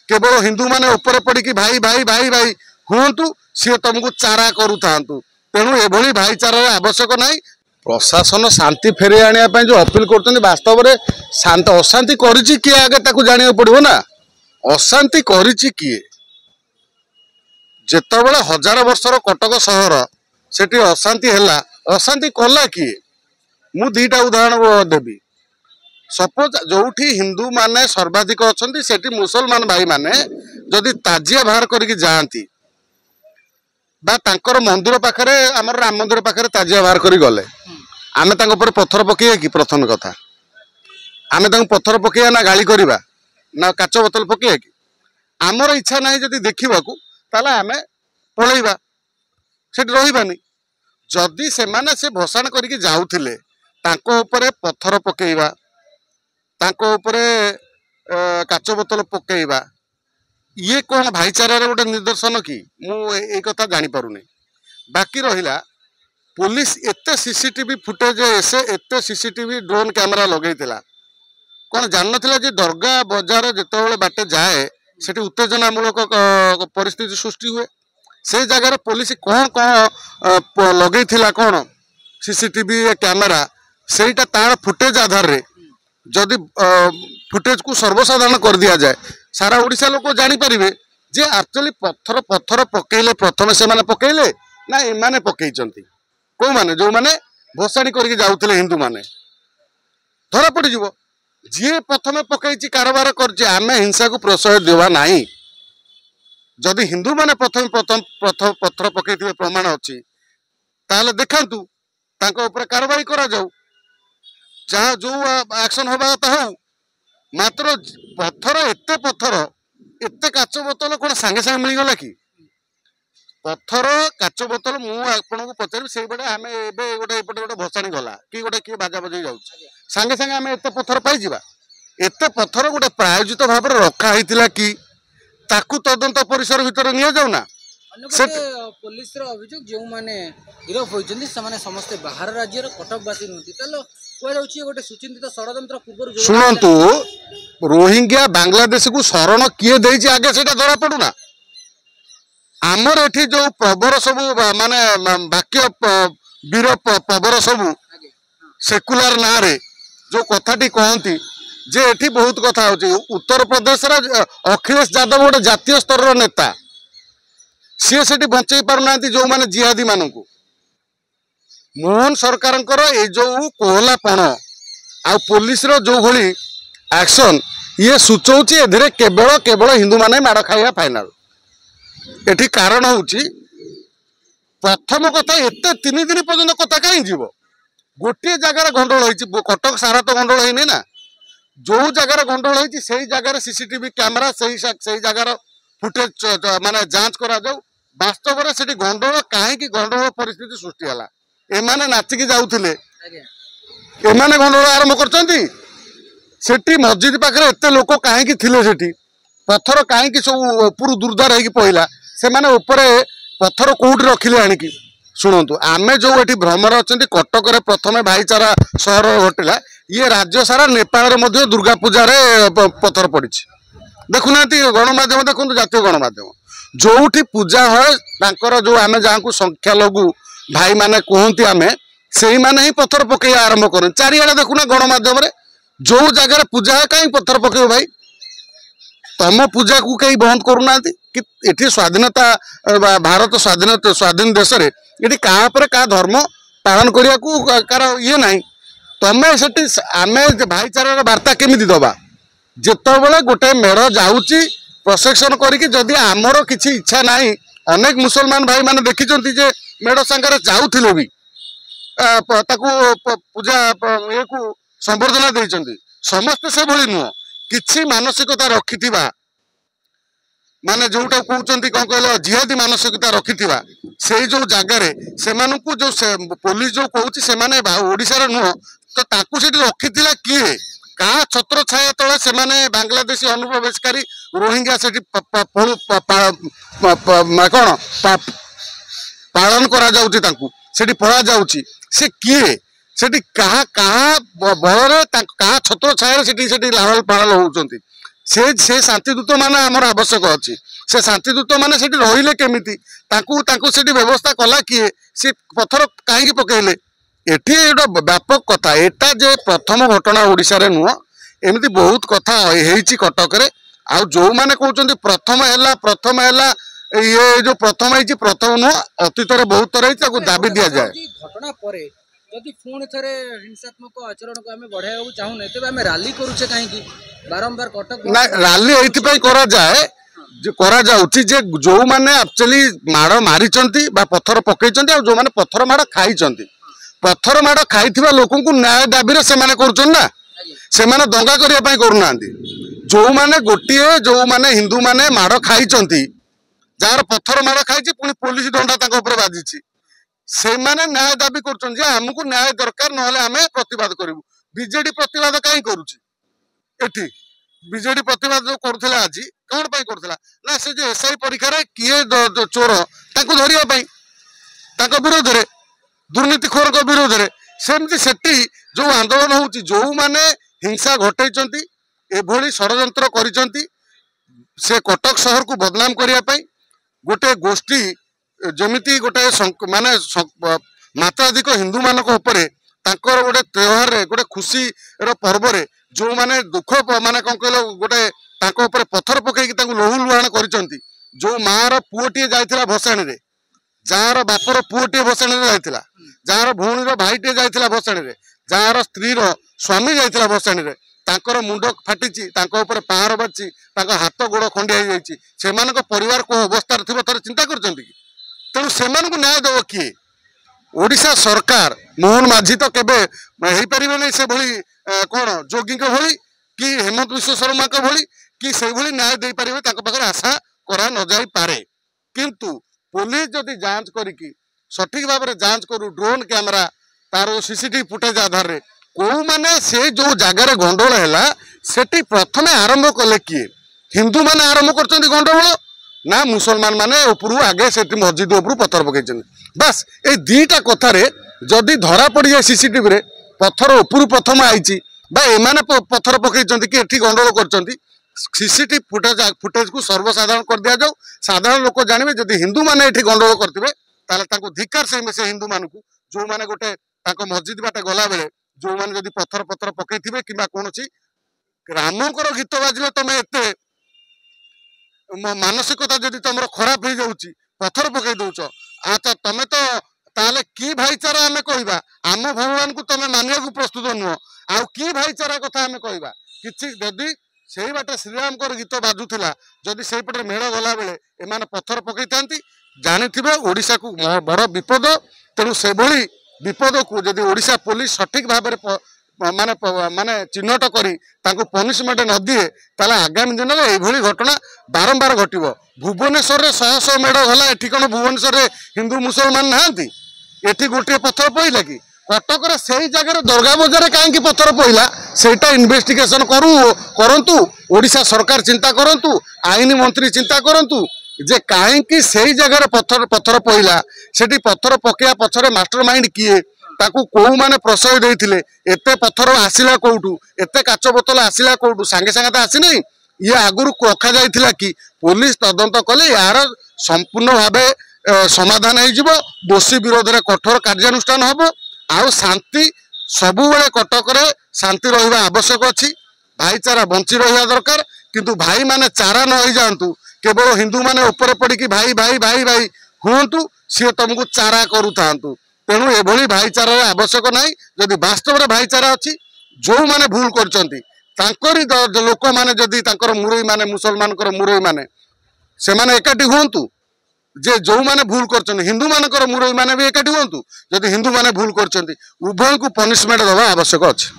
केवल हिंदू माने ऊपर पड़ी भाई भाई भाई भाई हूँ सी तुमको चारा करूँ तेणु एभली भाईचारार आवश्यक नहीं। प्रशासन शांति फेरे आने जो अपील कर वास्तव में शांत अशांति करिछि किए आगे ताकू जानिया पड़ो ना अशांति करिछि किए जेतेबेले हजार वर्षर कटक सहर सेठी अशांति हैला अशांति कला किए मु दीटा उदाहरण देवी सपोज जोठी हिंदू माने सर्वाधिक अच्छा सेठी मुसलमान भाई माने जदि ताजिया बाहर करके जाती बा तांकर मंदिर पाखरे आमर राम मंदिर पाखरे ताजिया बाहर करी गले आमे तांको ऊपर पत्थर पकेइया कि प्रथम कथा आमे तांको पत्थर पकेइया ना गाली करिबा ना काच बोतल पकेइया कि आमर इच्छा नाही जदि देखिबाकू ताले आमे पळैबा सेठी रहिबानी जदि से माने से भसाण करके जाउथिले तांको ऊपर पत्थर पकेइबा तांको ऊपर काच बोतल पकेइबा ये कौन भाईचारार गोटे निदर्शन कि मु कथा जानी पारुनी। बाकी रहिला पुलिस एते सीसीटीवी फुटेज एते सीसीटीवी ड्रोन कैमेरा लगेइतिला कौन जान नथिला जे दरगाह बाजार जेतेबेले बाटे जाए सेठी उत्तेजनामूलक परिस्थिति सृष्टि हुए से जगह पुलिस कौन कौन लगेइतिला कौन सीसीटीवी कैमेरा सेटा तार फुटेज आधार रे जदि फुटेज को सर्वसाधारण कर दिया जाए सारा ओडिशा लोक जानी पारिबे जे एक्चुअली पत्थर पत्थर पकेइले प्रथम से माने पकेइले ना एमाने पकेइचंती को माने जो माने भसाणी करके जाउथिले हिंदू माने धरा पड़ी जीवो जे प्रथम पकेइची कारबार करजे आमे हिंसा को प्रश्रय देवा नाही जदि हिंदू माने प्रथम प्रथम पत्थर पकेइथिबे प्रमाण अछि ताले देखंतु तांको ऊपर कार्रवाई करा जाऊ जहाँ जो एक्शन होगा हो मात्र पत्थर एते काच बोतल कौन सांगे सांगे मिलगला कि पत्थर काच बोतल मुझे पचारि से आम गोटे गोटे भसाणी गला कि गोटे किए बाजा बजे जाऊँ सांगे सांगे आम एत पत्थर पाई एत पत्थर गोटे प्रायोजित भाव में रखा कि ताकू तदंत परिसर भितर नि जाऊना पुलिस अभियोग जो मैंने गिरफ होती समस्ते बाहर राज्य कटकवासी नुहति गोटे सुचिंतित षड्यंत्र पूर्व शुणु रोहिंग्या बांग्लादेश को शरण किए देइछि आगे सेटा धरा पड़ूना आमर एठी जो प्रबर सब माने वाक्य वीर प्रबर सब सेकुलर ना रे जो कथाटी कहती जे एठी बहुत कथा होची उत्तर प्रदेश अखिलेश यादव गोटे जातीय स्तर नेता सी से बचे पारना जो माने जिहादी मानू मोहन सरकार जो कोहलापण आ पुलिस जो भली एक्शन ये सूचौची एधिरे केवल केवल हिंदू माने माड़ खाइबा फाइनाल एठी कारण होची प्रथम कथा एते 3 दिन पर्यंत कथा कहीं जीव गोटे जगार गंडोल होईची कटक सारा तो गंडोल होइनी ना जो जगार गंडोल होईची सेही जगार सीसीटीवी कैमरा सेही जगार फुटेज माने जांच करा जाऊ वास्तव में सेठी गंडोल कहीं गंडोल परिस्थिति सृष्टि है एमाने नाचिकी जाउथिले एमाने गंडोल आरंभ करचंती सेठी मस्जिद पाखरे एते लोक कहीं थिले सेठी पत्थर कहीं सब ऊपर दुर्दार होगी पहला से माने ऊपर पत्थर कोउठी रखिले आनिकी शुणु आमे जो एठी भ्रमर अछंती कटक रे प्रथमे भाईचारा सहर घटिला ये राज्य सारा नेपाल रे दुर्गा पूजा रे पत्थर पड़ी देखुना गणमाध्यम देखु जातीय गणमाध्यम जोठी पूजा है जो आमे जहाँ संख्या लगू भाई माने कहती आमे से माने ही पत्थर पकई आरंभ कर चारिआडे देखुना गणमाध्यम जो जगह पूजा है कहीं पत्थर पकेब भाई तम पूजा को कहीं बंद करूना कि स्वाधीनता भारत स्वाधीन देश रे ये क्या धर्म पालन करने को कार ये ना तमें से आम भाईचारार वार्ता केमी दबा जितेबले गोटे मेढ़ जाऊँगी प्रसेक्शन करके जदि आमर किसी इच्छा ना अनेक मुसलमान भाई माने देखी जे मेढ़ सांगे जाऊे भी पूजा ये को संबर्धना देते समस्ते से भली नुह कि मानसिकता रखि माने जोटा कहते कौन कह जिहादी मानसिकता रखि से जो जगार से जो पुलिस जो कहूँ ओडिशार नुह तो ताकू से रखी किए क्या छत्र छाया तले से बांग्लादेशी अनुप्रवेशकारी रोहिंग्या से कौन पालन करा जाउची पढ़ा जाउची से किए सेठी कहा बल क्या छत्र छाया लाल पाल होती से शांतिदूत माने आमर आवश्यक अच्छी से शांतिदूत माने सेठी रहिले केमिति ताकू सेठी व्यवस्था कला किए से पत्थर कहीं पकेले एठी एटा व्यापक कथा एटा जे प्रथम घटना ओडिशा रे नुह एमती बहुत कथा हेची कटक रे आ जो माने कहउचंदी प्रथम हैला ये जो प्रथम है प्रथम नुह अतीत रे बहुत तरह ताकू दाबी दिया जाए घटना परे जदि पुणी थे हिंसात्मक आचरण को आम बढ़ाई चाहूने तेज आम राली करुचे कहीं बारंबार कटक ना राली एइथिपई करा जाए जे जो माने एक्चुअली माड़ मारिचंती बा पत्थर पकईचंती आ जो माने पत्थर माड़ खाइचंती पत्थर माड़ खाइथिबा लोकन को न्याय दाबी रे से माने करूचन ना से माने दंगा करिया पई करू नांती जो माने गोटिए जो माने हिंदू माने माड़ खाइचंती जार पत्थर माड़ खाइची पुनी पुलिस दंडा ताको ऊपर बाजिची से माने न्याय दाबी करूचन जे हमकु न्याय दरकार नहले आमे प्रतिवाद करिवु बीजेडी प्रतिवाद काई करूची एठी बीजेडी प्रतिवाद जो करुला आज कौन पाई करुला ना से जो एसआई परीक्षा रे किए चोर ताकू धरिया पाई ताको विरोध रे दुर्नीतिखोर को विरोध रे सेमती सेठी जो आंदोलन होउची जो माने हिंसा घटैचंती एभली षडयंत्र करिचंती से कटक शहर को बदनाम करिया पाई गोटे गोष्ठी जमिति गोटे माने मात्राधिक हिंदू मानक उपरे तांकर गोटे त्योहार रे गोटे खुशी रो पर्व रे जो माने दुख माने कौन कहल गोटे तांको ऊपर पत्थर पकईकी तांको लहू लुहाण करिसंती जो मार पुओटी जाइथिला भसाणी रे जार बापर पुओटी भसाणी रे जाइथिला जार भौणी रो भाईटे जाइथिला भसाणी रे जार स्त्री रो स्वामी जाइथिला भसाणी रे तांकर मुंड फाटिची तांको ऊपर पहाड़ बाची तांको हाथ गोड़ खंडिया हो जाइची सेमानक परिवार को अवस्था रे थिबो थरे चिंता करचंती कि तेणु सेमानक न्याय देव किए ओडिशा सरकार मोहन माझी तो केबे हेई परिबे नै से भली कोन जोगी को भली कि हेमंत विश्व शर्मा को भली कि से भली न्याय दे परिबे ताको पाखर आशा करा न जाई पारे किंतु पुलिस जदि जांच करिकी सठिक भाव में जांच करू ड्रोन कैमेरा तार सीसीटीवी फुटेज आधार रे को माने से जो जगार गंडोल है सेठी प्रथमे आरंभ कले किए हिंदू माने आरंभ करचंदी गंडोल ना मुसलमान माने उपरू आगे से मस्जिद उपरू पत्थर पकईचंदी बस ए दीटा कथार जदि धरा पड़ जाए सीसीटीवी रे पत्थर उपरू प्रथम आईची बा एमाने पत्थर पकईचंदी कि एठी गंडोल करचंदी सीसीटीवी फुटेज को सर्वसाधारण कर दिया जाऊ साधारण लोक जानवे जदि हिंदू माने एठी गंडोल करथिबे ताले ताको धिक्कार से हिंदू मानकू जो माने गोटे ताको मस्जिद बाटे गला बेले जो माने जदि पत्थर पत्थर पकईथिबे किबा कोनोसी रामकर गीत बाजिले तमे एते मानसिकता जदि तमर खराब हो जाउची पत्थर पकई दउछ अच्छा तमे तो ताले की भाईचारा आमे कहबा आम भगवान को तमे मानिया को प्रस्तुत नुह आउ की भाईचारा कथा आमे कहबा किछि जदि सेही बाटे श्रीराम कर गीत बाजुथिला जदि सेही पटे मेढ़ गला बेले एमाने पत्थर पकई थांती जानिथिबे ओडिसा को बड़ विपद तेणु से भली विपद को जदि ओडिसा पुलिस सठिक भाव माने माने चिन्हट करी तांको पनिशमेंट न दिए ताला आगामी दिन में एभली घटना बारंबार घटिबो भुवनेश्वर रे 100 मेढ़ गला एठी कोन भुवनेश्वर रे हिंदू मुसलमान नाहांती एठी गोटे पत्थर पइला कि कटक रे सेही जगह दरगा बजार काहे पत्थर पइला सेटा इन्वेस्टिगेशन करंतु ओडिशा सरकार चिंता करंतु आईन मंत्री चिंता करंतु जे काहे सेही जगह पत्थर पइला सेठी पत्थर पकेया पछरे मास्टरमाइंड किए ताकू को माने प्रशय देथिले एते पत्थर आसिला कोउठू एते काच बोतल आसिला कोउठू संगे संगे त आसी नै ये आगुरु रखा जाइथिला कि पुलिस तदंत कले यार संपूर्ण भावे समाधान हो जिवो दोषी विरोध रे कठोर कार्यानुष्ठान हबो आ शांति सबु बेले कटक रे शांति रहिबा आवश्यक अछि भाईचारा बंची रहिबा दरकार किंतु भाई माने चारा न होई जांतु केवल हिंदू माने ऊपर पड़ी कि भाई भाई भाई भाई हुंतु सी तुमको चारा करू थांतु तेणु एभली भाईचारा आवश्यक ना जदि वास्तव में भाईचारा अच्छी जो माने भूल करचंती तांकरी लोक माने जदि तांकर मुरई माने मुसलमान मुरई माने से माने एकाठी हुंतु जे जो माने भूल करचंती हिंदू मानकर मुरई माने भी एकाठी हुंतु जदि हिंदू माने भूल करचंती उभय को पनिशमेंट दवा आवश्यक अछि।